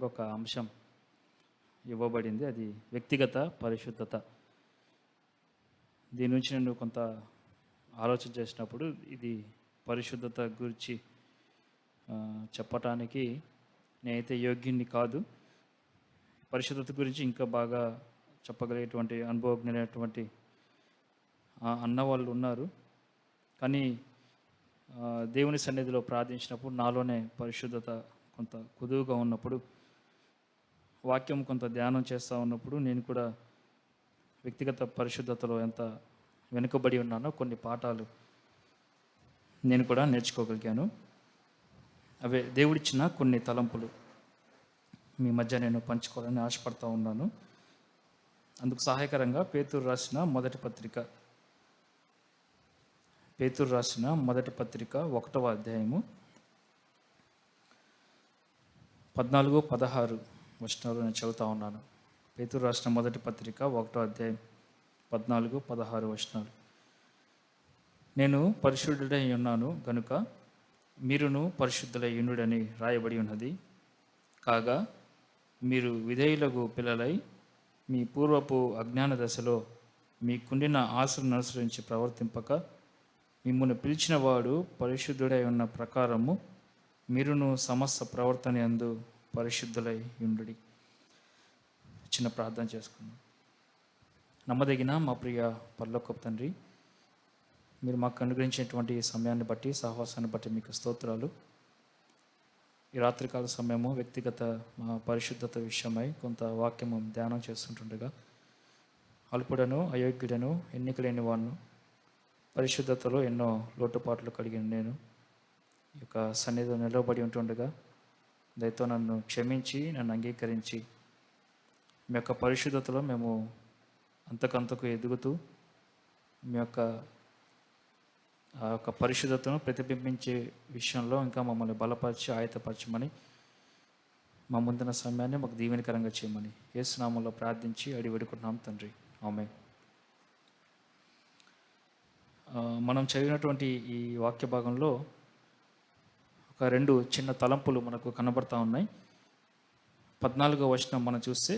ఒక అంశం ఇవ్వబడింది. అది వ్యక్తిగత పరిశుద్ధత. దీని నుంచి నేను కొంత ఆలోచన చేసినప్పుడు ఇది పరిశుద్ధత గురించి చెప్పటానికి నేనైతే యోగ్యుని కాదు. పరిశుద్ధత గురించి ఇంకా బాగా చెప్పగలిగేటువంటి అనుభవజ్ఞులైనటువంటి అన్నవాళ్ళు ఉన్నారు. కానీ దేవుని సన్నిధిలో ప్రార్థించినప్పుడు నాలోనే పరిశుద్ధత కొంత కుదువుగా ఉన్నప్పుడు, వాక్యం కొంత ధ్యానం చేస్తూ ఉన్నప్పుడు నేను కూడా వ్యక్తిగత పరిశుద్ధతలో ఎంత వెనుకబడి ఉన్నానో కొన్ని పాఠాలు నేను కూడా నేర్చుకోగలిగాను. అవే దేవుడిచ్చిన కొన్ని తలంపులు మీ మధ్య నేను పంచుకోవాలని ఆశపడతా ఉన్నాను. అందుకు సహాయకరంగా పేతురు రాసిన మొదటి పత్రిక 1వ అధ్యాయము 14-16 వచనాలు నేను చదువుతా ఉన్నాను. పేతురు రాసిన మొదటి పత్రిక 1వ అధ్యాయం 14-16 వచనాలు. నేను పరిశుద్ధుడై ఉన్నాను గనుక మీరును పరిశుద్ధులై ఉండుడని రాయబడి ఉన్నది. కాగా మీరు విధేయులకు పిల్లలై మీ పూర్వపు అజ్ఞాన దశలో మీకుండిన ఆశలను అనుసరించి ప్రవర్తింపక, మిమ్మల్ని పిలిచిన వాడు పరిశుద్ధుడై ఉన్న ప్రకారము మీరును సమస్త ప్రవర్తన యందు పరిశుద్ధులై ఉండుడి. చిన్న ప్రార్థన చేసుకుందాం. నమ్మదగిన మా ప్రియ పరలోకపు తండ్రి, మీరు మాకు అనుగ్రహించినటువంటి సమయాన్ని బట్టి, సహవాసాన్ని బట్టి మీకు స్తోత్రాలు. ఈ రాత్రికాల సమయము వ్యక్తిగత మా పరిశుద్ధత విషయమై కొంత వాక్యము ధ్యానం చేస్తుంటుండగా, అల్పుడను అయోగ్యుడను ఎన్నికలేని వాడును, పరిశుద్ధతలో ఎన్నో లోటుపాట్లు కలిగిన నేను ఈ యొక్క సన్నిధిలో నిలవబడి ఉంటుండగా దయతో నన్ను క్షమించి, నన్ను అంగీకరించి మీ యొక్క పరిశుద్ధతలో మేము అంతకంతకు ఎదుగుతూ మీ యొక్క ఆ యొక్క పరిశుద్ధతను ప్రతిబింబించే విషయంలో ఇంకా మమ్మల్ని బలపరిచి ఆయతపరచమని, మా ముందున్న సమయాన్ని మాకు దీవెనకరంగా చేయమని యేసు నామములో ప్రార్థించి అడిగి వేడుకుంటున్నాం తండ్రి. ఆమేన్. మనం చదివినటువంటి ఈ వాక్య భాగంలో ఒక 2 చిన్న తలంపులు మనకు కనబడతా ఉన్నాయి. 14వ వచనం మనం చూస్తే,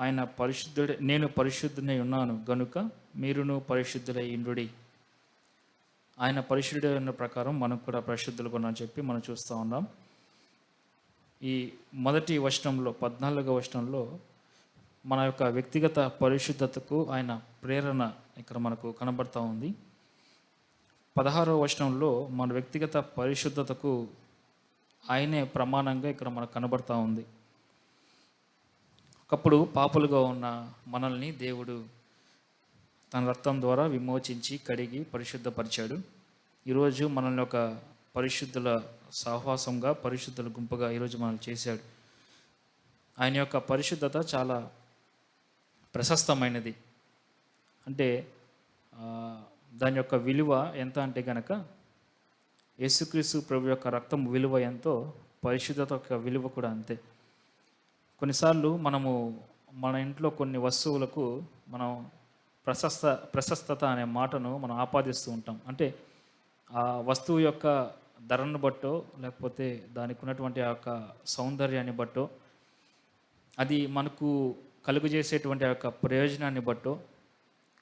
ఆయన పరిశుద్ధుడే, నేను పరిశుద్ధునై ఉన్నాను గనుక మీరును పరిశుద్ధులై ఉండుడి. ఆయన పరిశుద్ధుడై ఉన్న ప్రకారం మనం కూడా పరిశుద్ధులుగా ఉన్నామని చెప్పి మనం చూస్తూ ఉన్నాం. ఈ మొదటి వచనంలో 14వ వచనంలో మన యొక్క వ్యక్తిగత పరిశుద్ధతకు ఆయన ప్రేరణ ఇక్కడ మనకు కనబడతా ఉంది. 16వ వచనంలో మన వ్యక్తిగత పరిశుద్ధతకు ఆయనే ప్రమాణంగా ఇక్కడ మనకు కనబడతా ఉంది. ఒకప్పుడు పాపులుగా ఉన్న మనల్ని దేవుడు తన రక్తం ద్వారా విమోచించి కడిగి పరిశుద్ధపరిచాడు. ఈరోజు మనల్ని ఒక పరిశుద్ధుల సహవాసంగా, పరిశుద్ధుల గుంపుగా ఈరోజు మనల్ని చేశాడు. ఆయన యొక్క పరిశుద్ధత చాలా ప్రశస్తమైనది. అంటే దాని యొక్క విలువ ఎంత అంటే గనక, యేసుక్రీస్తు ప్రభు యొక్క రక్తం విలువ ఎంతో పరిశుద్ధత యొక్క విలువ కూడా అంతే. కొన్నిసార్లు మనము మన ఇంట్లో కొన్ని వస్తువులకు మనం ప్రశస్తత అనే మాటను మనం ఆపాదిస్తూ ఉంటాం. అంటే ఆ వస్తువు యొక్క ధరను బట్టో, లేకపోతే దానికి ఉన్నటువంటి ఆ యొక్క సౌందర్యాన్ని బట్టో, అది మనకు కలుగజేసేటువంటి ఆ యొక్క ప్రయోజనాన్ని బట్టో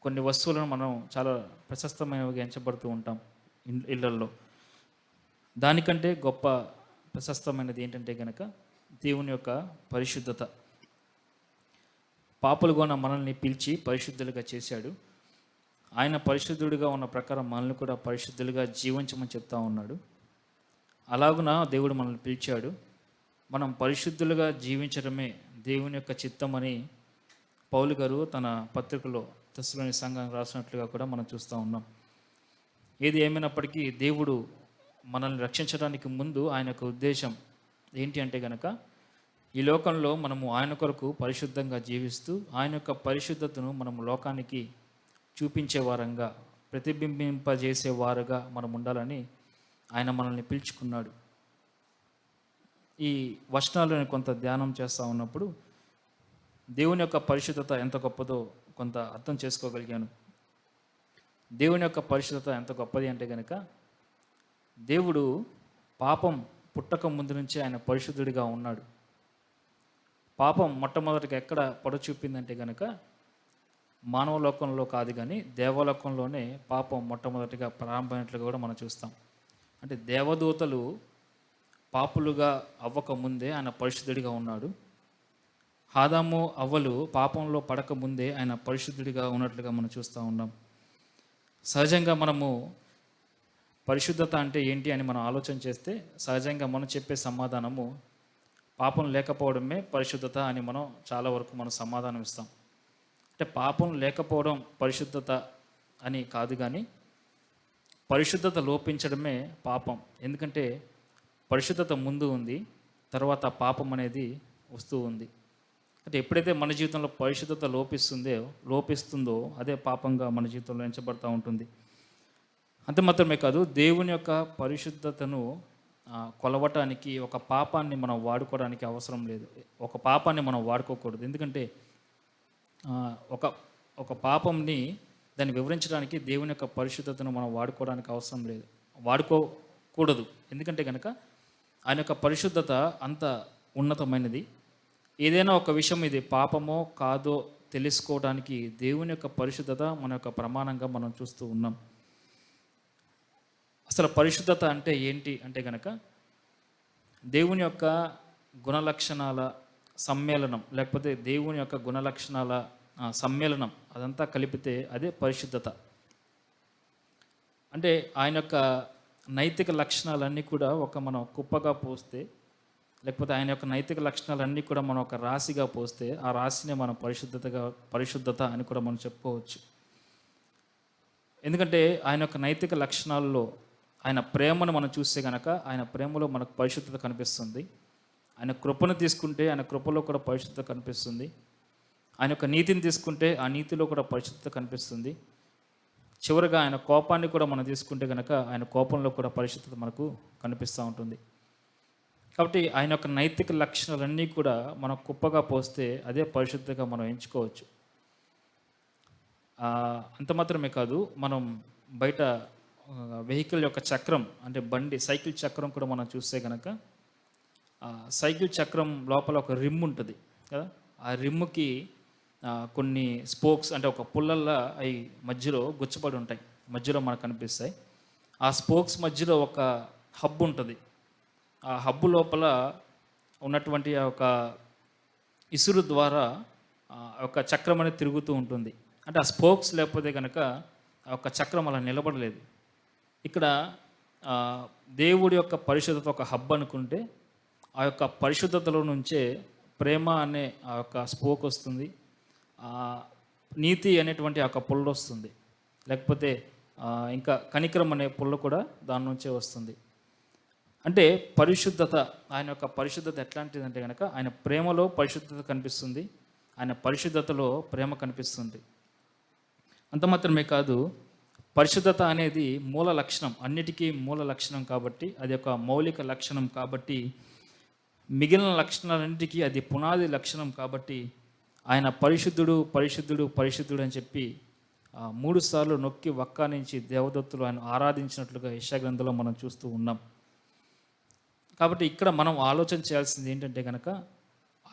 కొన్ని వస్తువులను మనం చాలా ప్రశస్తమైనవిగా ఎంచబడుతూ ఉంటాం ఇళ్ళల్లో. దానికంటే గొప్ప ప్రశస్తమైనది ఏంటంటే కనుక దేవుని యొక్క పరిశుద్ధత. పాపులుగా ఉన్న మనల్ని పిలిచి పరిశుద్ధులుగా చేశాడు. ఆయన పరిశుద్ధుడిగా ఉన్న ప్రకారం మనల్ని కూడా పరిశుద్ధులుగా జీవించమని చెప్తా ఉన్నాడు. అలాగున దేవుడు మనల్ని పిలిచాడు. మనం పరిశుద్ధులుగా జీవించడమే దేవుని యొక్క చిత్తమని పౌలు గారు తన పత్రికలో తెస్సలోని సంఘం రాసినట్లుగా కూడా మనం చూస్తూ ఉన్నాం. ఏది ఏమైనప్పటికీ దేవుడు మనల్ని రక్షించడానికి ముందు ఆయన యొక్క ఉద్దేశం ఏంటి అంటే కనుక, ఈ లోకంలో మనము ఆయన కొరకు పరిశుద్ధంగా జీవిస్తూ ఆయన యొక్క పరిశుద్ధతను మనము లోకానికి చూపించే వారంగా, ప్రతిబింబింపజేసే వారుగా మనం ఉండాలని ఆయన మనల్ని పిలుచుకున్నాడు. ఈ వచనాలను కొంత ధ్యానం చేస్తూ ఉన్నప్పుడు దేవుని యొక్క పరిశుద్ధత ఎంత గొప్పదో కొంత అర్థం చేసుకోగలిగాను. దేవుని యొక్క పరిశుద్ధత ఎంత గొప్పది అంటే కనుక, దేవుడు పాపం పుట్టక ముందు నుంచే ఆయన పరిశుద్ధుడిగా ఉన్నాడు. పాపం మొట్టమొదటిగా ఎక్కడ పొడ చూపిందంటే కనుక మానవ లోకంలో కాదు కానీ దేవలోకంలోనే పాపం మొట్టమొదటిగా ప్రారంభమైనట్లుగా కూడా మనం చూస్తాం. అంటే దేవదూతలు పాపులుగా అవ్వక ముందే ఆయన పరిశుద్ధుడిగా ఉన్నాడు. ఆదాము అవ్వలు పాపంలో పడక ముందే ఆయన పరిశుద్ధుడిగా ఉన్నట్లుగా మనం చూస్తూ ఉన్నాం. సహజంగా మనము పరిశుద్ధత అంటే ఏంటి అని మనం ఆలోచన చేస్తే సహజంగా మనం చెప్పే సమాధానము పాపం లేకపోవడమే పరిశుద్ధత అని మనం చాలా వరకు మనం సమాధానం ఇస్తాం. అంటే పాపం లేకపోవడం పరిశుద్ధత అని కాదు కానీ పరిశుద్ధత లోపించడమే పాపం. ఎందుకంటే పరిశుద్ధత ముందు ఉంది, తర్వాత పాపం అనేది వస్తూ ఉంది. అంటే ఎప్పుడైతే మన జీవితంలో పరిశుద్ధత లోపిస్తుందో అదే పాపంగా మన జీవితంలో ఎంచబడుతూ ఉంటుంది. అంత మాత్రమే కాదు, దేవుని యొక్క పరిశుద్ధతను కొలవటానికి ఒక పాపాన్ని మనం వాడుకోవడానికి అవసరం లేదు. ఒక పాపాన్ని మనం వాడుకోకూడదు. ఎందుకంటే ఒక ఒక పాపంని దాన్ని వివరించడానికి దేవుని యొక్క పరిశుద్ధతను మనం వాడుకోవడానికి అవసరం లేదు, వాడుకోకూడదు. ఎందుకంటే కనుక ఆయన యొక్క పరిశుద్ధత అంత ఉన్నతమైనది. ఏదైనా ఒక విషయం ఇది పాపమో కాదో తెలుసుకోవడానికి దేవుని యొక్క పరిశుద్ధత మన యొక్క ప్రమాణంగా మనం చూస్తూ ఉన్నాం. అసలు పరిశుద్ధత అంటే ఏంటి అంటే కనుక దేవుని యొక్క గుణలక్షణాల సమ్మేళనం, లేకపోతే దేవుని యొక్క గుణలక్షణాల సమ్మేళనం, అదంతా కలిపితే అదే పరిశుద్ధత. అంటే ఆయన యొక్క నైతిక లక్షణాలన్నీ కూడా మనం కుప్పగా పోస్తే, లేకపోతే ఆయన యొక్క నైతిక లక్షణాలన్నీ కూడా మనం ఒక రాశిగా పోస్తే ఆ రాశినే మనం పరిశుద్ధత అని కూడా మనం చెప్పుకోవచ్చు. ఎందుకంటే ఆయన యొక్క నైతిక లక్షణాల్లో ఆయన ప్రేమను మనం చూస్తే కనుక ఆయన ప్రేమలో మనకు పరిశుద్ధత కనిపిస్తుంది. ఆయన కృపను తీసుకుంటే ఆయన కృపలో కూడా పరిశుద్ధత కనిపిస్తుంది. ఆయన యొక్క నీతిని తీసుకుంటే ఆ నీతిలో కూడా పరిశుద్ధత కనిపిస్తుంది. చివరిగా ఆయన కోపాన్ని కూడా మనం తీసుకుంటే కనుక ఆయన కోపంలో కూడా పరిశుద్ధత మనకు కనిపిస్తూ ఉంటుంది. కాబట్టి ఆయన యొక్క నైతిక లక్షణాలన్నీ కూడా మనం కుప్పగా పోస్తే అదే పరిశుద్ధంగా మనం ఎంచుకోవచ్చు. అంత మాత్రమే కాదు, మనం బయట వెహికల్ యొక్క చక్రం అంటే బండి సైకిల్ చక్రం కూడా మనం చూస్తే కనుక సైకిల్ చక్రం లోపల ఒక రిమ్ ఉంటుంది కదా. ఆ రిమ్ముకి కొన్ని స్పోక్స్ అంటే ఒక పుల్లల్లా అవి మధ్యలో గుచ్చబడి ఉంటాయి, మధ్యలో మనకు కనిపిస్తాయి. ఆ స్పోక్స్ మధ్యలో ఒక హబ్ ఉంటుంది. ఆ హబ్బు లోపల ఉన్నటువంటి ఆ ఒక ఇసురు ద్వారా ఒక చక్రం అనేది తిరుగుతూ ఉంటుంది. అంటే ఆ స్పోక్స్ లేకపోతే కనుక ఆ ఒక చక్రం అలా నిలబడలేదు. ఇక్కడ దేవుడి యొక్క పరిశుద్ధత ఒక హబ్ అనుకుంటే ఆ యొక్క పరిశుద్ధతలో నుంచే ప్రేమ అనే ఆ యొక్క స్పోక్ వస్తుంది, నీతి అనేటువంటి ఆ యొక్క పుల్ల వస్తుంది, లేకపోతే ఇంకా కనికరం అనే పుల్ల కూడా దాని నుంచే వస్తుంది. అంటే పరిశుద్ధత, ఆయన యొక్క పరిశుద్ధత ఎట్లాంటిదంటే కనుక ఆయన ప్రేమలో పరిశుద్ధత కనిపిస్తుంది, ఆయన పరిశుద్ధతలో ప్రేమ కనిపిస్తుంది. అంత మాత్రమే కాదు, పరిశుద్ధత అనేది మూల లక్షణం, అన్నిటికీ మూల లక్షణం కాబట్టి, అది ఒక మౌలిక లక్షణం కాబట్టి, మిగిలిన లక్షణాలన్నిటికీ అది పునాది లక్షణం కాబట్టి ఆయన పరిశుద్ధుడు పరిశుద్ధుడు పరిశుద్ధుడు అని చెప్పి 3 సార్లు నొక్కి వక్కా నుంచి దేవదత్తులు ఆయన ఆరాధించినట్లుగా యెషయా గ్రంథంలో మనం చూస్తూ ఉన్నాం. కాబట్టి ఇక్కడ మనం ఆలోచన చేయాల్సింది ఏంటంటే కనుక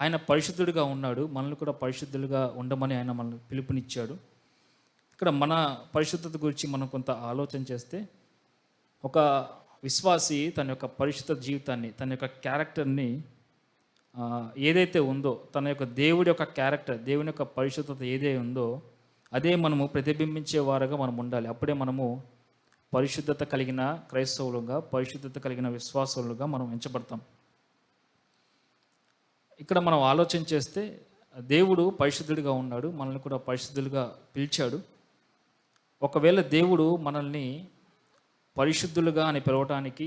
ఆయన పరిశుద్ధుడిగా ఉన్నాడు, మనల్ని కూడా పరిశుద్ధులుగా ఉండమని ఆయన మనల్ని పిలుపునిచ్చాడు. ఇక్కడ మన పరిశుద్ధత గురించి మనం కొంత ఆలోచన చేస్తే ఒక విశ్వాసి తన యొక్క పరిశుద్ధ జీవితాన్ని, తన యొక్క క్యారెక్టర్ని ఏదైతే ఉందో, తన యొక్క దేవుడి యొక్క క్యారెక్టర్, దేవుని యొక్క పరిశుద్ధత ఏదైతే ఉందో అదే మనము ప్రతిబింబించే వారుగా మనం ఉండాలి. అప్పుడే మనము పరిశుద్ధత కలిగిన క్రైస్తవులుగా, పరిశుద్ధత కలిగిన విశ్వాసులుగా మనం ఎంచబడతాం. ఇక్కడ మనం ఆలోచన చేస్తే దేవుడు పరిశుద్ధుడిగా ఉన్నాడు, మనల్ని కూడా పరిశుద్ధులుగా పిలిచాడు. ఒకవేళ దేవుడు మనల్ని పరిశుద్ధులుగా అని పిలవటానికి,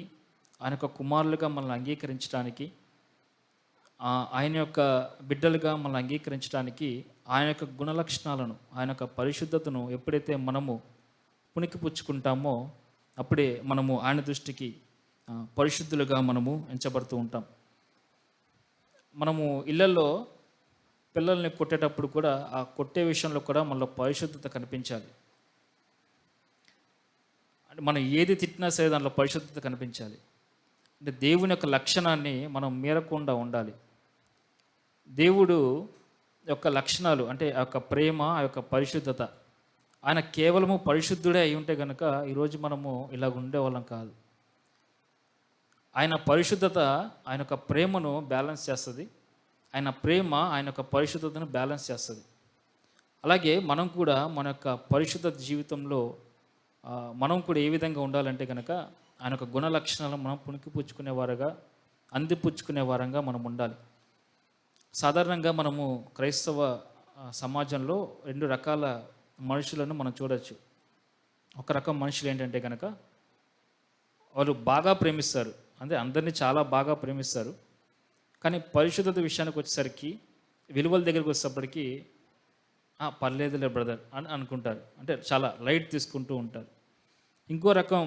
ఆయన యొక్క కుమారులుగా మనల్ని అంగీకరించడానికి, ఆయన యొక్క బిడ్డలుగా మనల్ని అంగీకరించడానికి ఆయన యొక్క గుణలక్షణాలను, ఆయన యొక్క పరిశుద్ధతను ఎప్పుడైతే మనము పుణికిపుచ్చుకుంటామో అప్పుడే మనము ఆయన దృష్టికి పరిశుద్ధులుగా మనము ఎంచబడుతూ ఉంటాం. మనము ఇళ్లలో పిల్లల్ని కొట్టేటప్పుడు కూడా ఆ కొట్టే విషయంలో కూడా మనలో పరిశుద్ధత కనిపించాలి. అంటే మనం ఏది తిట్టినా సరే దాంట్లో పరిశుద్ధత కనిపించాలి. అంటే దేవుని యొక్క లక్షణాన్ని మనం మీరకుండా ఉండాలి. దేవుడు యొక్క లక్షణాలు అంటే ఆ యొక్క ప్రేమ, ఆ యొక్క పరిశుద్ధత, ఆయన కేవలము పరిశుద్ధుడే అయి ఉంటే కనుక ఈరోజు మనము ఇలా ఉండేవాళ్ళం కాదు. ఆయన పరిశుద్ధత ఆయన యొక్క ప్రేమను బ్యాలెన్స్ చేస్తుంది. ఆయన ప్రేమ ఆయన యొక్క పరిశుద్ధతను బ్యాలెన్స్ చేస్తుంది. అలాగే మనం కూడా మన యొక్క పరిశుద్ధ జీవితంలో మనం కూడా ఏ విధంగా ఉండాలంటే కనుక ఆయన యొక్క గుణ లక్షణాలను మనం పుణికిపుచ్చుకునేవారుగా, అందిపుచ్చుకునే వారంగా మనం ఉండాలి. సాధారణంగా మనము క్రైస్తవ సమాజంలో 2 రకాల మనుషులను మనం చూడవచ్చు. ఒక రకం మనుషులు ఏంటంటే కనుక వాళ్ళు బాగా ప్రేమిస్తారు, అంటే అందరినీ చాలా బాగా ప్రేమిస్తారు. కానీ పరిశుద్ధత విషయానికి వచ్చేసరికి, విలువల దగ్గరికి వచ్చేటప్పటికి పర్లేదులే బ్రదర్ అని అనుకుంటారు, అంటే చాలా లైట్ తీసుకుంటూ ఉంటారు. ఇంకో రకం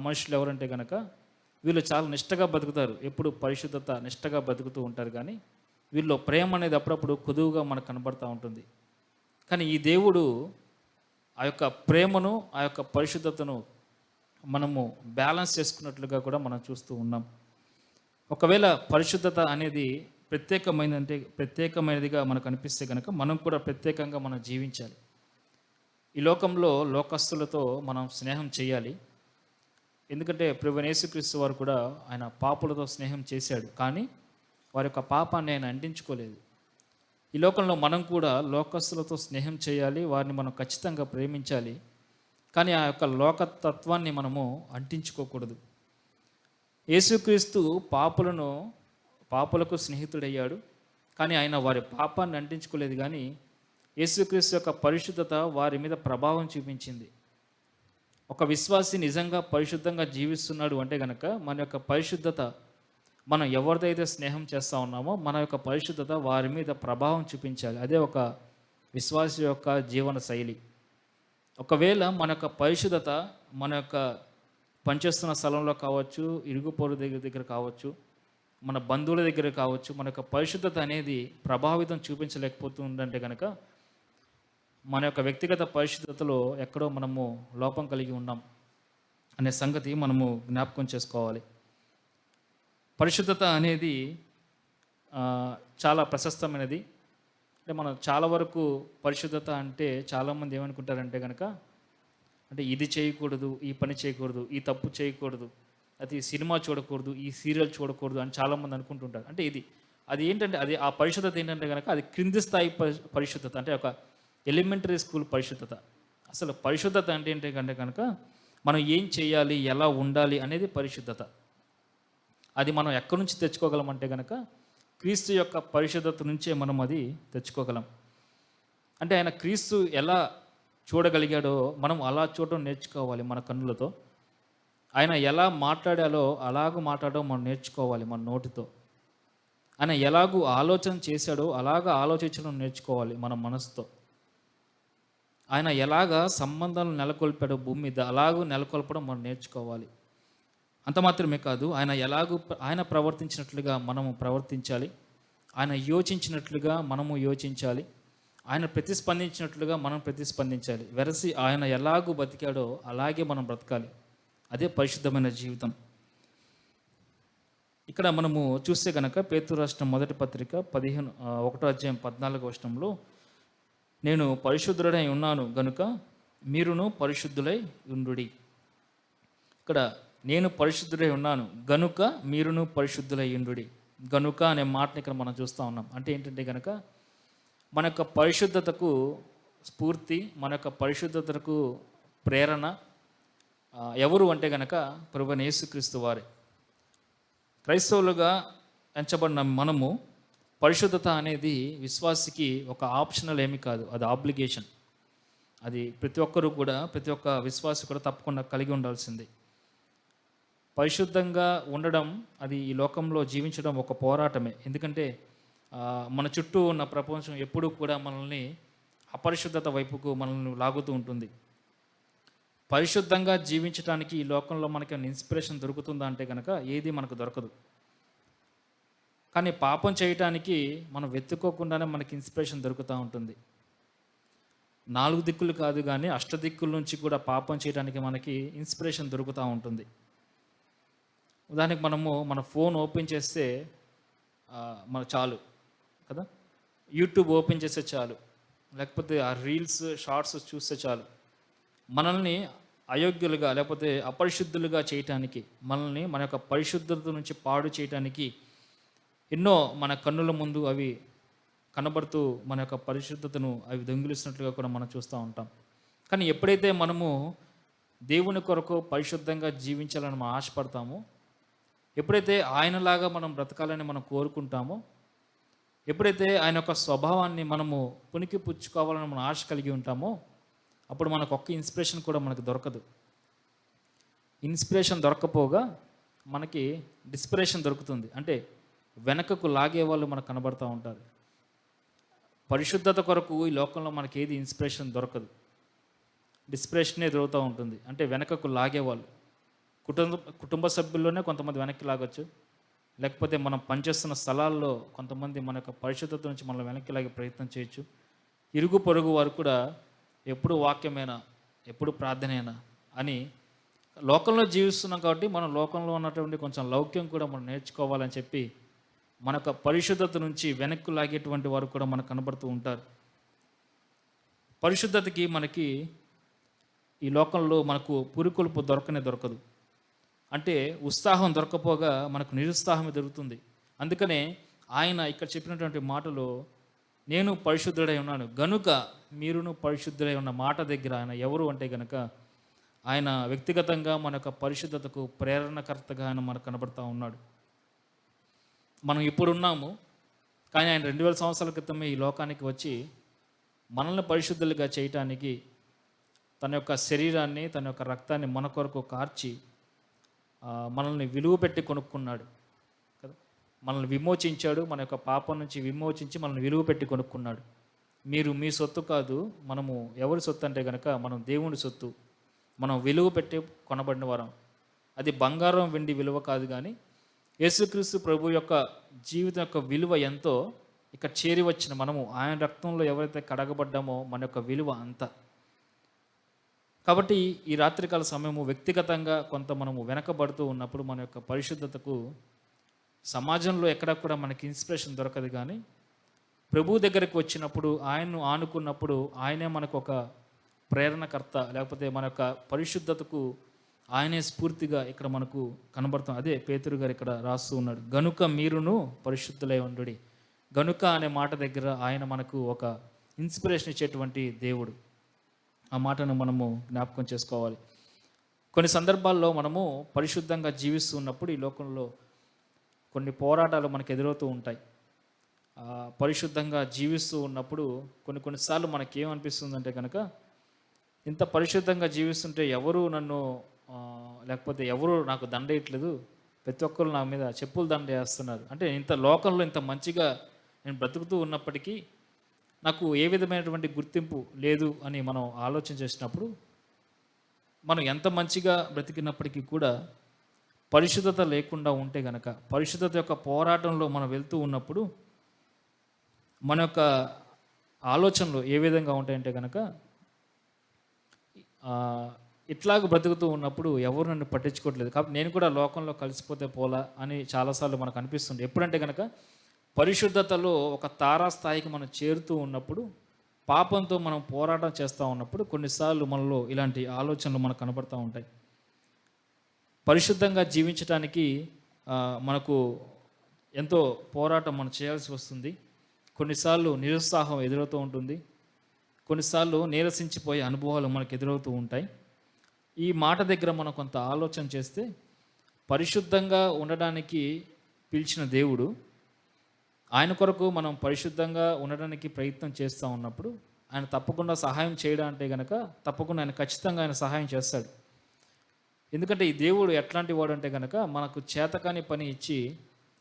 మనుషులు ఎవరంటే కనుక వీళ్ళు చాలా నిష్టగా బతుకుతారు, ఎప్పుడు పరిశుద్ధత నిష్టగా బతుకుతూ ఉంటారు. కానీ వీళ్ళు ప్రేమ అనేది అప్పుడప్పుడు కొదువుగా మనకు కనబడుతూ ఉంటుంది. కానీ ఈ దేవుడు ఆ యొక్క ప్రేమను, ఆ యొక్క పరిశుద్ధతను మనము బ్యాలెన్స్ చేసుకున్నట్లుగా కూడా మనం చూస్తూ ఉన్నాం. ఒకవేళ పరిశుద్ధత అనేది ప్రత్యేకమైనదిగా మనకు అనిపిస్తే కనుక మనం కూడా ప్రత్యేకంగా మనం జీవించాలి. ఈ లోకంలో లోకస్తులతో మనం స్నేహం చేయాలి. ఎందుకంటే ప్రభువైన యేసుక్రీస్తు వారు కూడా ఆయన పాపులతో స్నేహం చేశాడు, కానీ వారి యొక్క పాపాన్ని ఆయన అంటించుకోలేదు. ఈ లోకంలో మనం కూడా లోకస్తులతో స్నేహం చేయాలి, వారిని మనం ఖచ్చితంగా ప్రేమించాలి. కానీ ఆ యొక్క లోకతత్వాన్ని మనము అంటించుకోకూడదు. యేసుక్రీస్తు పాపులకు స్నేహితుడయ్యాడు, కానీ ఆయన వారి పాపాన్ని అంటించుకోలేదు. కానీ యేసుక్రీస్తు యొక్క పరిశుద్ధత వారి మీద ప్రభావం చూపించింది. ఒక విశ్వాసి నిజంగా పరిశుద్ధంగా జీవిస్తున్నాడు అంటే కనుక మన యొక్క పరిశుద్ధత, మనం ఎవరిదైతే స్నేహం చేస్తూ ఉన్నామో మన యొక్క పరిశుద్ధత వారి మీద ప్రభావం చూపించాలి. అదే ఒక విశ్వాసి యొక్క జీవన శైలి. ఒకవేళ మన యొక్క పరిశుద్ధత మన యొక్క పనిచేస్తున్న స్థలంలో కావచ్చు, ఇరుగు పొరుగు దగ్గర కావచ్చు, మన బంధువుల దగ్గర కావచ్చు, మన యొక్క పరిశుద్ధత అనేది ప్రభావితం చూపించలేకపోతుందంటే కనుక మన యొక్క వ్యక్తిగత పరిశుద్ధతలో ఎక్కడో మనము లోపం కలిగి ఉన్నాం అనే సంగతి మనము జ్ఞాపకం చేసుకోవాలి. పరిశుద్ధత అనేది చాలా ప్రశస్తమైనది. అంటే మనం చాలా వరకు పరిశుద్ధత అంటే చాలామంది ఏమనుకుంటారంటే కనుక, అంటే ఇది చేయకూడదు, ఈ పని చేయకూడదు, ఈ తప్పు చేయకూడదు, అది సినిమా చూడకూడదు, ఈ సీరియల్ చూడకూడదు అని చాలామంది అనుకుంటుంటారు. అంటే అది ఏంటంటే ఆ పరిశుద్ధత ఏంటంటే కనుక అది క్రింది స్థాయి పరిశుద్ధత, అంటే ఒక ఎలిమెంటరీ స్కూల్ పరిశుద్ధత. అసలు పరిశుద్ధత అంటే ఏంటంటే కనుక మనం ఏం చేయాలి, ఎలా ఉండాలి అనేది పరిశుద్ధత. అది మనం ఎక్కడి నుంచి తెచ్చుకోగలం అంటే కనుక క్రీస్తు యొక్క పరిశుద్ధత నుంచే మనం అది తెచ్చుకోగలం. అంటే ఆయన క్రీస్తు ఎలా చూడగలిగాడో మనం అలా చూడడం నేర్చుకోవాలి మన కన్నులతో. ఆయన ఎలా మాట్లాడాలో అలాగూ మాట్లాడడం మనం నేర్చుకోవాలి మన నోటితో. ఆయన ఎలాగూ ఆలోచన చేశాడో అలాగా ఆలోచించడం నేర్చుకోవాలి మన మనసుతో. ఆయన ఎలాగా సంబంధాలు నెలకొల్పాడో భూమి మీద అలాగూ నెలకొల్పడం మనం నేర్చుకోవాలి. అంత మాత్రమే కాదు, ఆయన ప్రవర్తించినట్లుగా మనము ప్రవర్తించాలి. ఆయన యోచించినట్లుగా మనము యోచించాలి. ఆయన ప్రతిస్పందించినట్లుగా మనం ప్రతిస్పందించాలి. వెరసి ఆయన ఎలాగూ బతికాడో అలాగే మనం బ్రతకాలి. అదే పరిశుద్ధమైన జీవితం. ఇక్కడ మనము చూస్తే కనుక పేతురు రాసిన మొదటి పత్రిక 1వ అధ్యాయం 14వ వచనంలో, నేను పరిశుద్ధుడై ఉన్నాను గనుక మీరును పరిశుద్ధులై ఉండుడి. ఇక్కడ నేను పరిశుద్ధుడై ఉన్నాను గనుక మీరును పరిశుద్ధులై ఉండుడి. గనుక అనే మాటని ఇక్కడ మనం చూస్తూ ఉన్నాం. అంటే ఏంటంటే కనుక మన యొక్క పరిశుద్ధతకు స్ఫూర్తి, మన యొక్క పరిశుద్ధతకు ప్రేరణ ఎవరు అంటే కనుక ప్రభువైన యేసుక్రీస్తు వారే. క్రైస్తవులుగా ఎంచబడిన మనము పరిశుద్ధత అనేది విశ్వాసికి ఒక ఆప్షనల్ ఏమీ కాదు, అది ఆబ్లిగేషన్. అది ప్రతి ఒక్కరూ కూడా, ప్రతి ఒక్క విశ్వాసి కూడా తప్పకుండా కలిగి ఉండాల్సింది. పరిశుద్ధంగా ఉండడం, అది ఈ లోకంలో జీవించడం ఒక పోరాటమే. ఎందుకంటే మన చుట్టూ ఉన్న ప్రపంచం ఎప్పుడూ కూడా మనల్ని అపరిశుద్ధత వైపుకు మనల్ని లాగుతూ ఉంటుంది. పరిశుద్ధంగా జీవించడానికి ఈ లోకంలో మనకి ఇన్స్పిరేషన్ దొరుకుతుందా అంటే కనుక ఏది మనకు దొరకదు. కానీ పాపం చేయటానికి మనం వెతుక్కోకుండానే మనకి ఇన్స్పిరేషన్ దొరుకుతూ ఉంటుంది. 4 దిక్కులు కాదు కానీ 8 దిక్కుల నుంచి కూడా పాపం చేయడానికి మనకి ఇన్స్పిరేషన్ దొరుకుతూ ఉంటుంది. ఉదాహరణకి మనము మన ఫోన్ ఓపెన్ చేస్తే మన చాలు కదా, యూట్యూబ్ ఓపెన్ చేస్తే చాలు, లేకపోతే ఆ రీల్స్ షార్ట్స్ చూస్తే చాలు, మనల్ని అయోగ్యులుగా లేకపోతే అపరిశుద్ధులుగా చేయటానికి, మనల్ని మన యొక్క పరిశుద్ధత నుంచి పాడు చేయటానికి ఎన్నో మన కన్నుల ముందు అవి కనబడుతూ మన యొక్క పరిశుద్ధతను అవి దొంగిలిస్తున్నట్లుగా కూడా మనం చూస్తూ ఉంటాం. కానీ ఎప్పుడైతే మనము దేవుని కొరకు పరిశుద్ధంగా జీవించాలని మనం ఆశపడతామో, ఎప్పుడైతే ఆయనలాగా మనం బ్రతకాలని మనం కోరుకుంటామో, ఎప్పుడైతే ఆయన యొక్క స్వభావాన్ని మనము పుణికి పుచ్చుకోవాలని మనం ఆశ కలిగి ఉంటామో, అప్పుడు మనకు ఒక్క ఇన్స్పిరేషన్ కూడా మనకు దొరకదు. ఇన్స్పిరేషన్ దొరకపోగా మనకి డిస్పిరేషన్ దొరుకుతుంది. అంటే వెనకకు లాగే వాళ్ళు మనకు కనబడుతూ ఉంటారు. పరిశుద్ధత కొరకు ఈ లోకంలో మనకి ఏది ఇన్స్పిరేషన్ దొరకదు, డిస్పిరేషనే ఎదురవుతూ ఉంటుంది. అంటే వెనకకు లాగేవాళ్ళు, కుటుంబ సభ్యుల్లోనే కొంతమంది వెనక్కి లాగొచ్చు, లేకపోతే మనం పనిచేస్తున్న స్థలాల్లో కొంతమంది మన యొక్క పరిశుద్ధత నుంచి మనం వెనక్కి లాగే ప్రయత్నం చేయొచ్చు. ఇరుగు పొరుగు వారు కూడా ఎప్పుడు వాక్యమేనా, ఎప్పుడు ప్రార్థనేనా అని లోకంలో జీవిస్తున్నాం కాబట్టి మనం లోకంలో ఉన్నటువంటి కొంచెం లౌక్యం కూడా మనం నేర్చుకోవాలని చెప్పి మన యొక్క పరిశుద్ధత నుంచి వెనక్కి లాగేటువంటి వారు కూడా మనకు కనబడుతూ ఉంటారు. పరిశుద్ధతకి మనకి ఈ లోకంలో మనకు పురికొల్పు దొరకదు. అంటే ఉత్సాహం దొరకపోగా మనకు నిరుత్సాహం దొరుకుతుంది. అందుకనే ఆయన ఇక్కడ చెప్పినటువంటి మాటలో నేను పరిశుద్ధుడై ఉన్నాను గనుక మీరును పరిశుద్ధుడై ఉన్న మాట దగ్గర ఆయన ఎవరు అంటే గనక ఆయన వ్యక్తిగతంగా మన యొక్క పరిశుద్ధతకు ప్రేరణకర్తగా ఆయన మనకు కనబడుతూ ఉన్నాడు. మనం ఇప్పుడున్నాము, కానీ ఆయన 2000 సంవత్సరాల క్రితమే ఈ లోకానికి వచ్చి మనల్ని పరిశుద్ధులుగా చేయటానికి తన యొక్క శరీరాన్ని, తన యొక్క రక్తాన్ని మన కొరకు కార్చి మనల్ని విలువ పెట్టి కొనుక్కున్నాడు కదా. మనల్ని విమోచించాడు, మన యొక్క పాపం నుంచి విమోచించి మనల్ని విలువ పెట్టి కొనుక్కున్నాడు. మీరు మీ సొత్తు కాదు, మనము ఎవరి సొత్తు అంటే కనుక మనం దేవుని సొత్తు, మనం విలువ పెట్టి కొనబడిన వారం. అది బంగారం వెండి విలువ కాదు, కానీ యేసుక్రీస్తు ప్రభు యొక్క జీవితం యొక్క విలువ ఎంతో ఇక్కడ చేరి వచ్చిన మనము ఆయన రక్తంలో ఎవరైతే కడగబడ్డామో మన యొక్క విలువ అంత. కాబట్టి ఈ రాత్రికాల సమయము వ్యక్తిగతంగా కొంత మనము వెనకబడుతూ ఉన్నప్పుడు మన యొక్క పరిశుద్ధతకు సమాజంలో ఎక్కడ కూడా మనకి ఇన్స్పిరేషన్ దొరకదు, కానీ ప్రభు దగ్గరికి వచ్చినప్పుడు ఆయన్ను ఆనుకున్నప్పుడు ఆయనే మనకు ఒక ప్రేరణకర్త, లేకపోతే మన యొక్క పరిశుద్ధతకు ఆయనే స్ఫూర్తిగా ఇక్కడ మనకు కనబడుతుంది. అదే పేతురు గారు ఇక్కడ రాస్తూ ఉన్నాడు, గనుక మీరును పరిశుద్ధులై ఉండుడి. గనుక అనే మాట దగ్గర ఆయన మనకు ఒక ఇన్స్పిరేషన్ ఇచ్చేటువంటి దేవుడు. ఆ మాటను మనము జ్ఞాపకం చేసుకోవాలి. కొన్ని సందర్భాల్లో మనము పరిశుద్ధంగా జీవిస్తూ ఉన్నప్పుడు ఈ లోకంలో కొన్ని పోరాటాలు మనకు ఎదురవుతూ ఉంటాయి. పరిశుద్ధంగా జీవిస్తూ ఉన్నప్పుడు కొన్నిసార్లు మనకి ఏమనిపిస్తుందంటే కనుక ఇంత పరిశుద్ధంగా జీవిస్తుంటే ఎవరు నన్ను లేకపోతే ఎవరు నాకు దండేయట్లేదు, ప్రతి ఒక్కరు నా మీద చెప్పులు దండ వేస్తున్నారు. అంటే ఇంత లోకంలో ఇంత మంచిగా నేను బ్రతుకుతూ ఉన్నప్పటికీ నాకు ఏ విధమైనటువంటి గుర్తింపు లేదు అని మనం ఆలోచన చేసినప్పుడు, మనం ఎంత మంచిగా బ్రతికినప్పటికీ కూడా పరిశుద్ధత లేకుండా ఉంటే గనక, పరిశుద్ధత యొక్క పోరాటంలో మనం వెళ్తూ ఉన్నప్పుడు మన యొక్క ఆలోచనలు ఏ విధంగా ఉంటాయంటే కనుక ఇట్లాగ బ్రతుకుతూ ఉన్నప్పుడు ఎవరు నన్ను పట్టించుకోవట్లేదు కాబట్టి నేను కూడా లోకంలో కలిసిపోతే పోలా అని చాలాసార్లు మనకు అనిపిస్తుంది. ఎప్పుడంటే కనుక పరిశుద్ధతలో ఒక తారాస్థాయికి మనం చేరుతూ ఉన్నప్పుడు, పాపంతో మనం పోరాటం చేస్తూ ఉన్నప్పుడు కొన్నిసార్లు మనలో ఇలాంటి ఆలోచనలు మనకు కనబడుతూ ఉంటాయి. పరిశుద్ధంగా జీవించడానికి మనకు ఎంతో పోరాటం మనం చేయాల్సి వస్తుంది. కొన్నిసార్లు నిరుత్సాహం ఎదురవుతూ ఉంటుంది, కొన్నిసార్లు నీరసించిపోయే అనుభవాలు మనకు ఎదురవుతూ ఉంటాయి. ఈ మాట దగ్గర మనం కొంత ఆలోచన చేస్తే, పరిశుద్ధంగా ఉండడానికి పిలిచిన దేవుడు, ఆయన కొరకు మనం పరిశుద్ధంగా ఉండడానికి ప్రయత్నం చేస్తూ ఉన్నప్పుడు ఆయన తప్పకుండా సహాయం చేయడం అంటే కనుక తప్పకుండా ఆయన ఖచ్చితంగా ఆయన సహాయం చేస్తాడు. ఎందుకంటే ఈ దేవుడు ఎట్లాంటి వాడు అంటే కనుక మనకు చేతకాని పని ఇచ్చి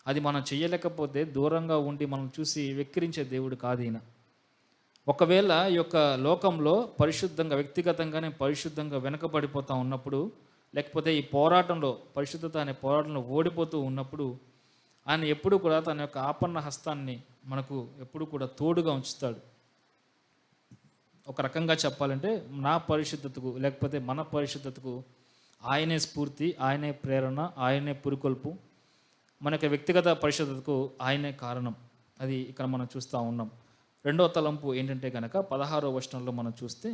అది మనం చేయలేకపోతే దూరంగా ఉండి మనం చూసి వెక్కిరించే దేవుడు కాదు ఈయన. ఒకవేళ ఈ యొక్క లోకంలో పరిశుద్ధంగా వ్యక్తిగతంగానే పరిశుద్ధంగా వెనకబడిపోతూ ఉన్నప్పుడు, లేకపోతే ఈ పోరాటంలో పరిశుద్ధత అనే పోరాటంలో ఓడిపోతూ ఉన్నప్పుడు ఆయన ఎప్పుడు కూడా తన యొక్క ఆపన్న హస్తాన్ని మనకు ఎప్పుడు కూడా తోడుగా ఉంచుతాడు. ఒక రకంగా చెప్పాలంటే నా పరిశుద్ధతకు లేకపోతే మన పరిశుద్ధతకు ఆయనే స్ఫూర్తి, ఆయనే ప్రేరణ, ఆయనే పురికొల్పు. మన యొక్క వ్యక్తిగత పరిశుద్ధతకు ఆయనే కారణం. అది ఇక్కడ మనం చూస్తూ ఉన్నాం. రెండవ తలంపు ఏంటంటే కనుక 16వ వచనంలో మనం చూస్తే,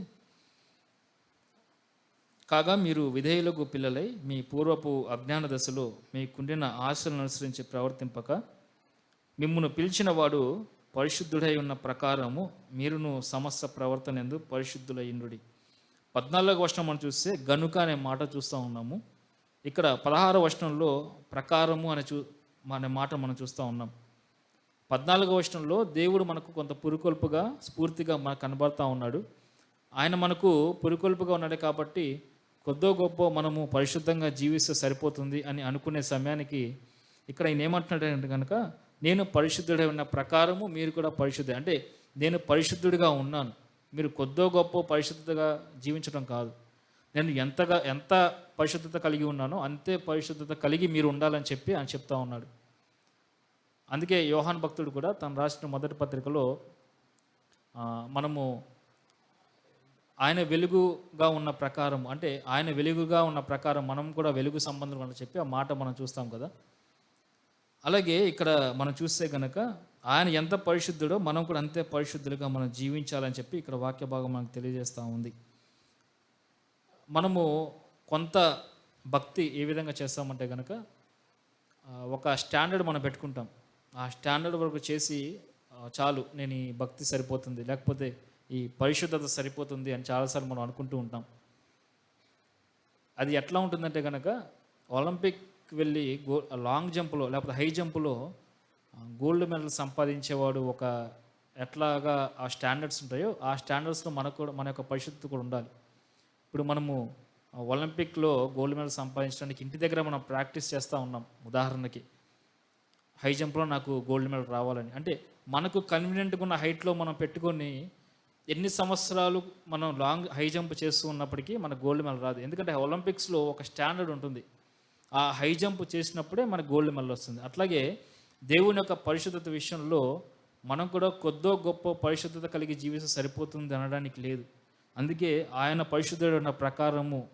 కాగా మీరు విధేయులకు పిల్లలై మీ పూర్వపు అజ్ఞాన దశలో మీకుండిన ఆశలను అనుసరించి ప్రవర్తింపక మిమ్మును పిలిచిన వాడు పరిశుద్ధుడై ఉన్న ప్రకారము మీరును సమస్త ప్రవర్తన ఎందు పరిశుద్ధులయ్యుండుడి. 14వ వచనం మనం చూస్తే గనుక అనే మాట చూస్తూ ఉన్నాము. ఇక్కడ 16వ వచనంలో ప్రకారము అనే మాట మనం చూస్తూ ఉన్నాం. 14వ వచనంలో దేవుడు మనకు కొంత పురుకొల్పుగా స్ఫూర్తిగా మనకు కనబడతా ఉన్నాడు. ఆయన మనకు పురుకొల్పుగా ఉన్నాడు కాబట్టి కొద్దో గొప్ప మనము పరిశుద్ధంగా జీవిస్తే సరిపోతుంది అని అనుకునే సమయానికి ఇక్కడ ఆయన ఏమంటున్నాడంటే కనుక, నేను పరిశుద్ధుడై ఉన్న ప్రకారము మీరు కూడా పరిశుద్ధ, అంటే నేను పరిశుద్ధుడిగా ఉన్నాను, మీరు కొద్దో గొప్ప పరిశుద్ధతగా జీవించడం కాదు, నేను ఎంత పరిశుద్ధత కలిగి ఉన్నానో అంతే పరిశుద్ధత కలిగి మీరు ఉండాలని చెప్పి ఆయన చెప్తా ఉన్నాడు. అందుకే యోహాన్ భక్తుడు కూడా తను రాసిన మొదటి పత్రికలో మనము ఆయన వెలుగుగా ఉన్న ప్రకారం, అంటే ఆయన వెలుగుగా ఉన్న ప్రకారం మనం కూడా వెలుగు సంబంధం అని చెప్పి ఆ మాట మనం చూస్తాం కదా. అలాగే ఇక్కడ మనం చూస్తే కనుక ఆయన ఎంత పరిశుద్ధుడో మనం కూడా అంతే పరిశుద్ధులుగా మనం జీవించాలని చెప్పి ఇక్కడ వాక్య భాగం మనకు తెలియజేస్తూ ఉంది. మనము కొంత భక్తి ఏ విధంగా చేస్తామంటే కనుక ఒక స్టాండర్డ్ మనం పెట్టుకుంటాం. ఆ స్టాండర్డ్ వరకు చేసి చాలు, నేను ఈ భక్తి సరిపోతుంది, లేకపోతే ఈ పరిశుద్ధత సరిపోతుంది అని చాలాసార్లు మనం అనుకుంటూ ఉంటాం. అది ఎట్లా ఉంటుందంటే కనుక ఒలింపిక్ వెళ్ళి లాంగ్ జంప్లో లేకపోతే హై జంప్లో గోల్డ్ మెడల్ సంపాదించేవాడు ఒక ఎట్లాగా ఆ స్టాండర్డ్స్ ఉంటాయో ఆ స్టాండర్డ్స్లో మనకు కూడా మన యొక్క పరిశుద్ధత కూడా ఉండాలి. ఇప్పుడు మనము ఒలింపిక్లో గోల్డ్ మెడల్ సంపాదించడానికి ఇంటి దగ్గర మనం ప్రాక్టీస్ చేస్తూ ఉన్నాం. ఉదాహరణకి హై జంప్లో నాకు గోల్డ్ మెడల్ రావాలని, అంటే మనకు కన్వీనియంట్గా ఉన్న హైట్లో మనం పెట్టుకొని ఎన్ని సంవత్సరాలు మనం లాంగ్ హై జంప్ చేస్తూ ఉన్నప్పటికీ మనకు గోల్డ్ మెడల్ రాదు. ఎందుకంటే ఒలింపిక్స్లో ఒక స్టాండర్డ్ ఉంటుంది, ఆ హై జంప్ చేసినప్పుడే మనకు గోల్డ్ మెడల్ వస్తుంది. అట్లాగే దేవుని యొక్క పరిశుద్ధత విషయంలో మనం కూడా కొద్దో గొప్ప పరిశుద్ధత కలిగి జీవిస్తే సరిపోతుంది అనడానికి లేదు. అందుకే ఆయన పరిశుద్ధుడు ఉన్న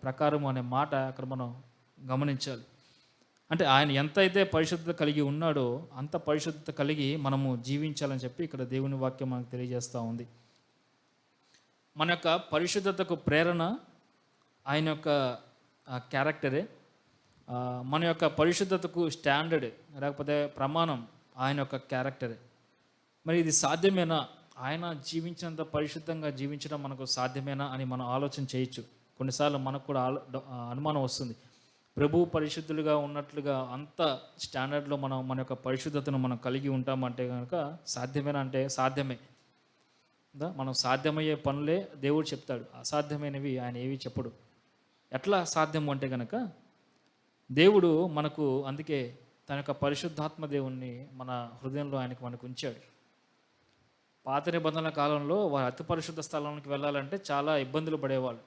ప్రకారము అనే మాట అక్కడ మనం గమనించాలి. అంటే ఆయన ఎంత అయితే పరిశుద్ధత కలిగి ఉన్నాడో అంత పరిశుద్ధత కలిగి మనము జీవించాలని చెప్పి ఇక్కడ దేవుని వాక్యం మనకు తెలియజేస్తూ ఉంది. మన యొక్క పరిశుద్ధతకు ప్రేరణ ఆయన యొక్క క్యారెక్టరే. మన యొక్క పరిశుద్ధతకు స్టాండర్డ్ లేకపోతే ప్రమాణం ఆయన యొక్క క్యారెక్టరే. మరి ఇది సాధ్యమేనా, ఆయన జీవించినంత పరిశుద్ధంగా జీవించడం మనకు సాధ్యమేనా అని మనం ఆలోచన చేయొచ్చు. కొన్నిసార్లు మనకు కూడా అనుమానం వస్తుంది, ప్రభు పరిశుద్ధులుగా ఉన్నట్లుగా అంత స్టాండర్డ్లో మన యొక్క పరిశుద్ధతను మనం కలిగి ఉంటామంటే కనుక సాధ్యమేనా అంటే సాధ్యమే. మనం సాధ్యమయ్యే పనులే దేవుడు చెప్తాడు, అసాధ్యమైనవి ఆయన ఏవి చెప్పడు. ఎట్లా సాధ్యము అంటే కనుక దేవుడు మనకు అందుకే తన యొక్క పరిశుద్ధాత్మ దేవుణ్ణి మన హృదయంలో మనకు ఉంచాడు. పాత నిబంధనల కాలంలో వారు అతి పరిశుద్ధ స్థలానికి వెళ్ళాలంటే చాలా ఇబ్బందులు పడేవాళ్ళు.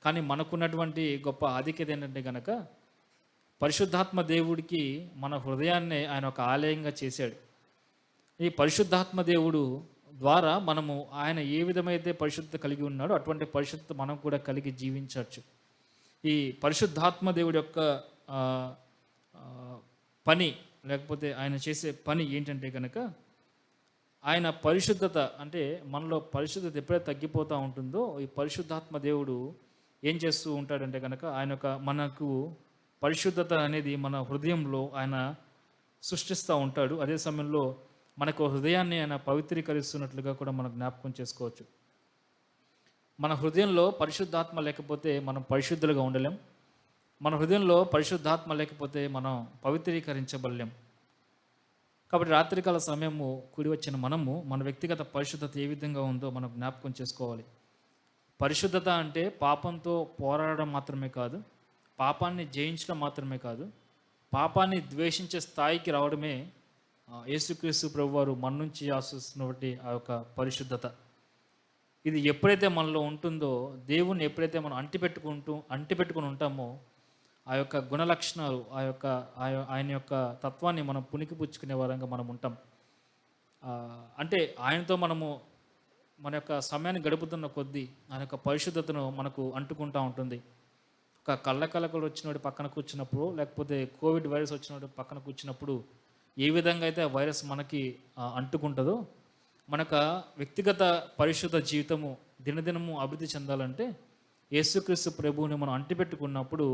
కానీ మనకున్నటువంటి గొప్ప ఆధిక్యత ఏంటంటే కనుక పరిశుద్ధాత్మ దేవుడికి మన హృదయాన్నే ఆయన ఒక ఆలయంగా చేశాడు. ఈ పరిశుద్ధాత్మ దేవుడు ద్వారా మనము ఆయన ఏ విధమైతే పరిశుద్ధత కలిగి ఉన్నాడో అటువంటి పరిశుద్ధత మనం కూడా కలిగి జీవించవచ్చు. ఈ పరిశుద్ధాత్మ దేవుడి యొక్క పని లేకపోతే ఆయన చేసే పని ఏంటంటే కనుక ఆయన పరిశుద్ధత, అంటే మనలో పరిశుద్ధత ఎప్పుడైతే తగ్గిపోతూ ఉంటుందో ఈ పరిశుద్ధాత్మ దేవుడు ఏం చేస్తూ ఉంటాడంటే కనుక మనకు పరిశుద్ధత అనేది మన హృదయంలో ఆయన సృష్టిస్తూ ఉంటాడు. అదే సమయంలో మనకు హృదయాన్ని ఆయన పవిత్రీకరిస్తున్నట్లుగా కూడా మనం జ్ఞాపకం చేసుకోవచ్చు. మన హృదయంలో పరిశుద్ధాత్మ లేకపోతే మనం పరిశుద్ధులుగా ఉండలేం. మన హృదయంలో పరిశుద్ధాత్మ లేకపోతే మనం పవిత్రీకరించబడలేం. కాబట్టి రాత్రికాల సమయము కూడి వచ్చిన మనము మన వ్యక్తిగత పరిశుద్ధత ఏ విధంగా ఉందో మనం జ్ఞాపకం చేసుకోవాలి. పరిశుద్ధత అంటే పాపంతో పోరాడడం మాత్రమే కాదు, పాపాన్ని జయించడం మాత్రమే కాదు, పాపాన్ని ద్వేషించే స్థాయికి రావడమే యేసుక్రీస్తు ప్రభువారు మన నుంచి ఆశిస్తున్నటువంటి ఆ యొక్క పరిశుద్ధత. ఇది ఎప్పుడైతే మనలో ఉంటుందో, దేవుణ్ణి ఎప్పుడైతే మనం అంటిపెట్టుకుని ఉంటామో ఆ యొక్క గుణలక్షణాలు ఆయన యొక్క తత్వాన్ని మనం పుణికిపుచ్చుకునే వారంగా మనం ఉంటాం. అంటే ఆయనతో మనము మన యొక్క సమయాన్ని గడుపుతున్న కొద్దీ ఆయన యొక్క పరిశుద్ధతను మనకు అంటుకుంటూ ఉంటుంది. ఒక కళ్ళకలకలు వచ్చినప్పుడు పక్కన కూర్చున్నప్పుడు, లేకపోతే కోవిడ్ వైరస్ వచ్చినప్పుడు పక్కన కూర్చున్నప్పుడు ఏ విధంగా అయితే ఆ వైరస్ మనకి అంటుకుంటుందో మన యొక్క వ్యక్తిగత పరిశుద్ధ జీవితము దినదినము అభివృద్ధి చెందాలంటే యేసుక్రీస్తు ప్రభువుని మనం అంటిపెట్టుకున్నప్పుడు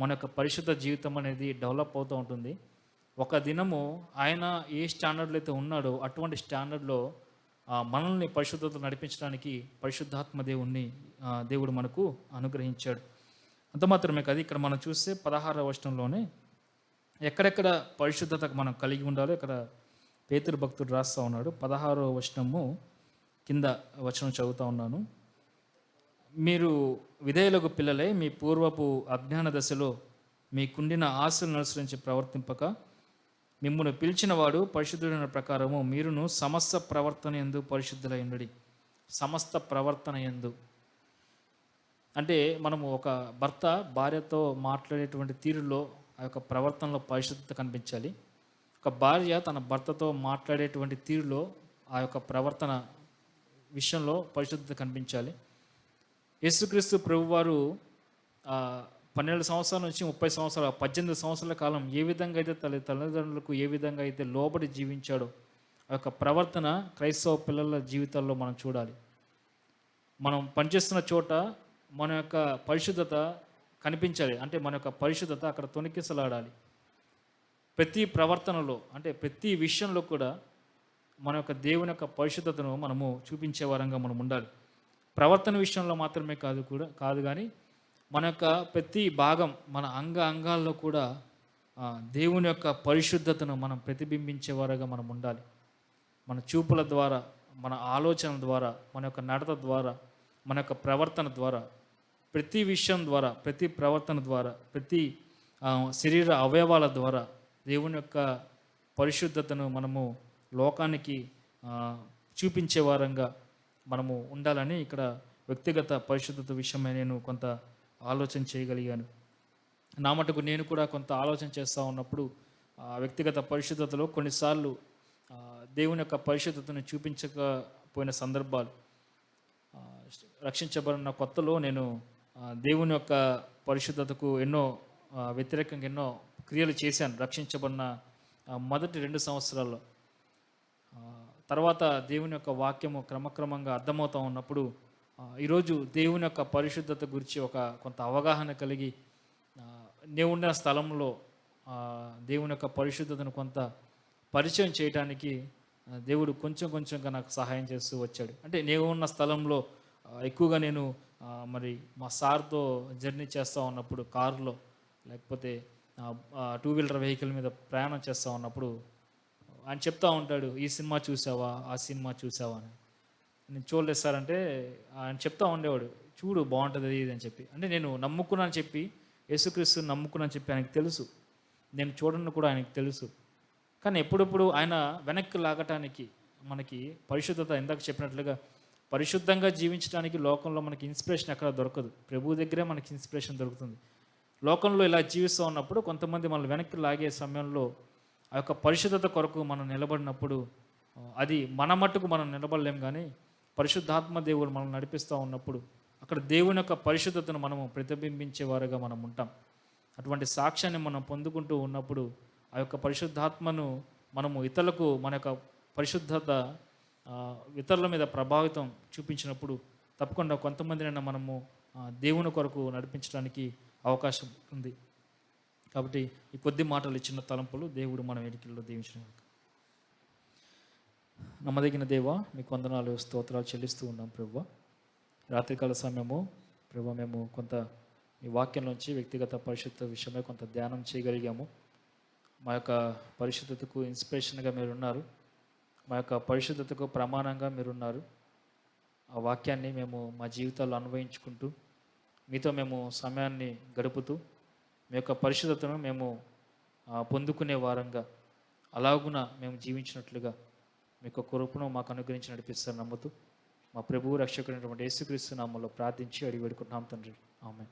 మన యొక్క పరిశుద్ధ జీవితం అనేది డెవలప్ అవుతూ ఉంటుంది. ఒక దినము ఆయన ఏ స్టాండర్డ్లో అయితే ఉన్నాడో అటువంటి స్టాండర్డ్లో మనల్ని పరిశుద్ధత నడిపించడానికి పరిశుద్ధాత్మ దేవుణ్ణి దేవుడు మనకు అనుగ్రహించాడు. అంత మాత్రమే కాదు, ఇక్కడ మనం చూస్తే 16వ వచనంలోనే ఎక్కడెక్కడ పరిశుద్ధత మనం కలిగి ఉండాలో ఇక్కడ పేతురు భక్తుడు రాస్తూ ఉన్నాడు. 16వ వచనము కింద వచనం చదువుతూ ఉన్నాను. మీరు విధేయులకు పిల్లలై మీ పూర్వపు అజ్ఞాన దశలో మీకుండిన ఆశలను అనుసరించి ప్రవర్తింపక మిమ్మును పిలిచినవాడు పరిశుద్ధుడైన ప్రకారము మీరును సమస్త ప్రవర్తన యందు పరిశుద్ధులై ఉండుడి. సమస్త ప్రవర్తన యందు అంటే మనము ఒక భర్త భార్యతో మాట్లాడేటువంటి తీరులో ఆ యొక్క ప్రవర్తనలో పరిశుద్ధత కనిపించాలి. ఒక భార్య తన భర్తతో మాట్లాడేటువంటి తీరులో ఆ యొక్క ప్రవర్తన విషయంలో పరిశుద్ధత కనిపించాలి. యేసుక్రీస్తు ప్రభువారు 12 సంవత్సరాల నుంచి 30 సంవత్సరాలు 18 సంవత్సరాల కాలం ఏ విధంగా అయితే తల్లిదండ్రులకు ఏ విధంగా అయితే లోబడి జీవించాడో ఆ యొక్క ప్రవర్తన క్రైస్తవ పిల్లల జీవితాల్లో మనం చూడాలి. మనం పనిచేస్తున్న చోట మన యొక్క పరిశుద్ధత కనిపించాలి. అంటే మన యొక్క పరిశుద్ధత అక్కడ తొణికిసలాడాలి. ప్రతి ప్రవర్తనలో అంటే ప్రతి విషయంలో కూడా మన యొక్క దేవుని యొక్క పరిశుద్ధతను మనము చూపించే వారంగా మనం ఉండాలి. ప్రవర్తన విషయంలో మాత్రమే కాదు కానీ మన యొక్క ప్రతి భాగం మన అంగాల్లో కూడా దేవుని యొక్క పరిశుద్ధతను మనం ప్రతిబింబించే వారుగా మనం ఉండాలి. మన చూపుల ద్వారా, మన ఆలోచన ద్వారా, మన యొక్క నడత ద్వారా, మన యొక్క ప్రవర్తన ద్వారా, ప్రతి విషయం ద్వారా, ప్రతి ప్రవర్తన ద్వారా, ప్రతి శరీర అవయవాల ద్వారా దేవుని యొక్క పరిశుద్ధతను మనము లోకానికి చూపించే వారంగా మనము ఉండాలని ఇక్కడ వ్యక్తిగత పరిశుద్ధత విషయమై నేను కొంత ఆలోచన చేయగలిగాను. నా మటుకు నేను కూడా కొంత ఆలోచన చేస్తూ ఉన్నప్పుడు వ్యక్తిగత పరిశుద్ధతలో కొన్నిసార్లు దేవుని యొక్క పరిశుద్ధతను చూపించకపోయిన సందర్భాలు. రక్షించబడిన కొత్తలో నేను దేవుని యొక్క పరిశుద్ధతకు వ్యతిరేకంగా ఎన్నో క్రియలు చేశాను రక్షించబడిన మొదటి 2 సంవత్సరాల్లో. తర్వాత దేవుని యొక్క వాక్యము క్రమక్రమంగా అర్థమవుతూ ఉన్నప్పుడు ఈరోజు దేవుని యొక్క పరిశుద్ధత గురించి కొంత అవగాహన కలిగి నేను ఉన్న స్థలంలో దేవుని యొక్క పరిశుద్ధతను కొంత పరిచయం చేయడానికి దేవుడు కొంచెంగా నాకు సహాయం చేస్తూ వచ్చాడు. అంటే నేను ఉన్న స్థలంలో ఎక్కువగా నేను మరి మా సార్తో జర్నీ చేస్తూ ఉన్నప్పుడు కారులో లేకపోతే 2 వీలర్ వెహికల్ మీద ప్రయాణం చేస్తూ ఉన్నప్పుడు ఆయన చెప్తూ ఉంటాడు, ఈ సినిమా చూసావా, ఆ సినిమా చూసావా అని. నేను చూడలేదు సార్ అంటే ఆయన చెప్తా ఉండేవాడు, చూడు బాగుంటుంది ఇది అని చెప్పి. అంటే నేను నమ్ముకున్నాను చెప్పి, యేసుక్రీస్తుని నమ్ముకున్నాను చెప్పి ఆయనకు తెలుసు, నేను చూడను కూడా ఆయనకు తెలుసు. కానీ ఎప్పుడప్పుడు ఆయన వెనక్కి లాగటానికి మనకి పరిశుద్ధత ఇందాక చెప్పినట్లుగా పరిశుద్ధంగా జీవించడానికి లోకంలో మనకి ఇన్స్పిరేషన్ ఎక్కడ దొరకదు. ప్రభువు దగ్గరే మనకి ఇన్స్పిరేషన్ దొరుకుతుంది. లోకంలో ఇలా జీవిస్తూ ఉన్నప్పుడు కొంతమంది మనల్ని వెనక్కి లాగే సమయంలో ఆ యొక్క పరిశుద్ధత కొరకు మనం నిలబడినప్పుడు అది మన మట్టుకు మనం నిలబడలేం, కానీ పరిశుద్ధాత్మ దేవుడు మనం నడిపిస్తూ ఉన్నప్పుడు అక్కడ దేవుని యొక్క పరిశుద్ధతను మనము ప్రతిబింబించేవారుగా మనం ఉంటాం. అటువంటి సాక్ష్యాన్ని మనం పొందుకుంటూ ఉన్నప్పుడు ఆ యొక్క పరిశుద్ధాత్మను మనము ఇతరులకు మన యొక్క పరిశుద్ధత ఇతరుల మీద ప్రభావితం చూపించినప్పుడు తప్పకుండా కొంతమందినైనా మనము దేవుని కొరకు నడిపించడానికి అవకాశం ఉంది. కాబట్టి ఈ కొద్ది మాటలు ఇచ్చిన తలంపులు దేవుడు మన వెనుకల్లో దీవించిన నమ్మదగిన దేవా, మీకు వందనాలు స్తోత్రాలు చెల్లిస్తూ ఉన్నాం ప్రభువా. రాత్రికాల సమయము ప్రభువా మేము కొంత మీ వాక్యం నుంచి వ్యక్తిగత పరిశుద్ధ విషయమై కొంత ధ్యానం చేయగలిగాము. మా యొక్క పరిశుద్ధతకు ఇన్స్పిరేషన్గా మీరున్నారు, మా యొక్క పరిశుద్ధతకు ప్రమాణంగా మీరున్నారు. ఆ వాక్యాన్ని మేము మా జీవితాల్లో అన్వయించుకుంటూ మీతో మేము సమయాన్ని గడుపుతూ మీ యొక్క పరిశుద్ధతను మేము పొందుకునే వారంగా అలాగున మేము జీవించినట్లుగా మీ యొక్క కృపను మాకు అనుగ్రహించి నడిపిస్తారు నమ్ముతూ మా ప్రభువు రక్షకుడైనటువంటి యేసుక్రీస్తు నామములో ప్రార్థించి అడిగి వేడుకుంటున్నాం తండ్రి. ఆమేన్.